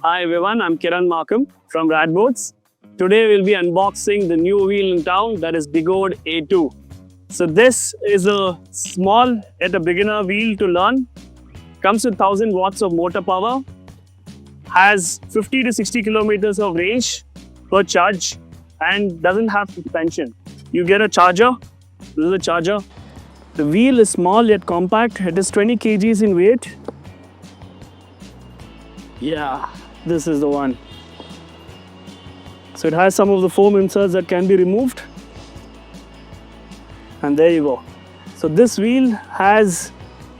Hi everyone, I'm Kiran Markham from Radboards. Today we'll be unboxing the new wheel in town, that is Begode A2. So this is a small yet a beginner wheel to learn. Comes with 1000 watts of motor power. Has 50 to 60 kilometers of range per charge and doesn't have suspension. You get a charger. This is a charger. The wheel is small yet compact. It is 20 kgs in weight. Yeah, this is the one. So it has some of the foam inserts that can be removed. And there you go. So this wheel has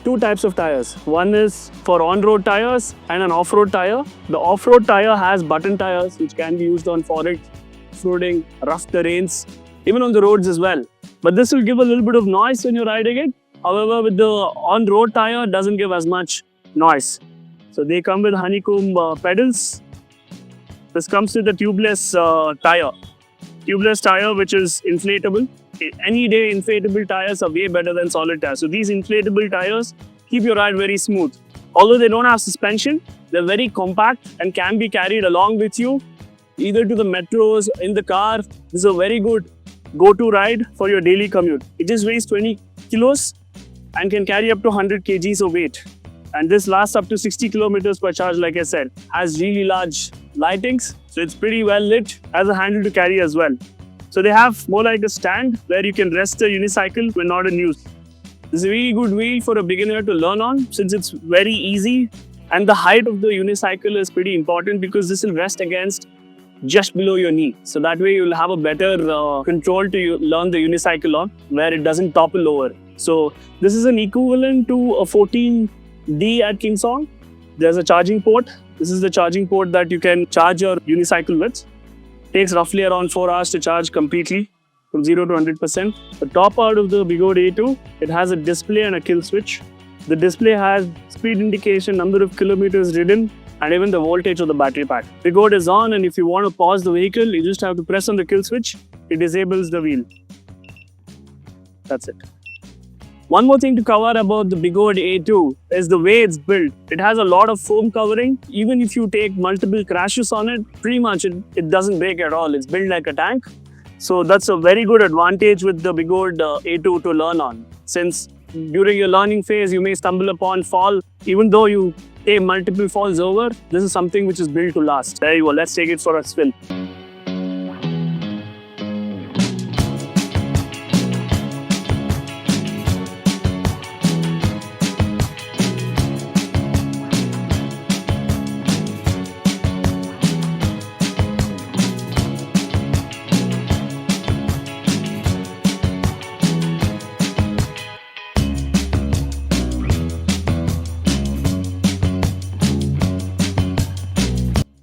two types of tires. One is for on-road tires and an off-road tire. The off-road tire has button tires which can be used on forest, flooding, rough terrains, even on the roads as well. But this will give a little bit of noise when you're riding it. However, with the on-road tire, it doesn't give as much noise. So they come with honeycomb pedals. This comes with a tubeless tire. Tubeless tire which is inflatable. Any day inflatable tires are way better than solid tires. So these inflatable tires keep your ride very smooth. Although they don't have suspension, they're very compact and can be carried along with you, either to the metros, in the car. This is a very good go-to ride for your daily commute. It just weighs 20 kilos and can carry up to 100 kgs of weight. And this lasts up to 60 kilometers per charge, like I said. Has really large lightings, so it's pretty well lit. Has a handle to carry as well. So they have more like a stand where you can rest the unicycle when not in use. This is a really good wheel for a beginner to learn on since it's very easy. And the height of the unicycle is pretty important because this will rest against just below your knee. So that way you'll have a better control to learn the unicycle on, where it doesn't topple over. So this is an equivalent to a 14D at Kickstand. There's a charging port. This is the charging port that you can charge your unicycle with. Takes roughly around 4 hours to charge completely from 0 to 100%. The top part of the Begode A2, it has a display and a kill switch. The display has speed indication, number of kilometers ridden, and even the voltage of the battery pack. Begode is on, and if you want to pause the vehicle, you just have to press on the kill switch. It disables the wheel. That's it. One more thing to cover about the Begode A2 is the way it's built. It has a lot of foam covering. Even if you take multiple crashes on it, pretty much it doesn't break at all. It's built like a tank. So that's a very good advantage with the Begode A2 to learn on. Since during your learning phase, you may stumble upon fall. Even though you take multiple falls over, this is something which is built to last. There you go. Let's take it for a spin.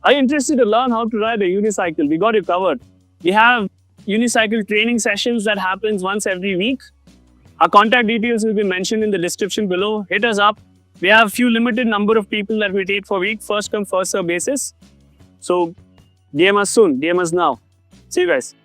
Are you interested to learn how to ride a unicycle? We got you covered. We have unicycle training sessions that happens once every week. Our contact details will be mentioned in the description below. Hit us up. We have a few limited number of people that we take for a week. First come, first serve basis. So DM us soon. DM us now. See you guys.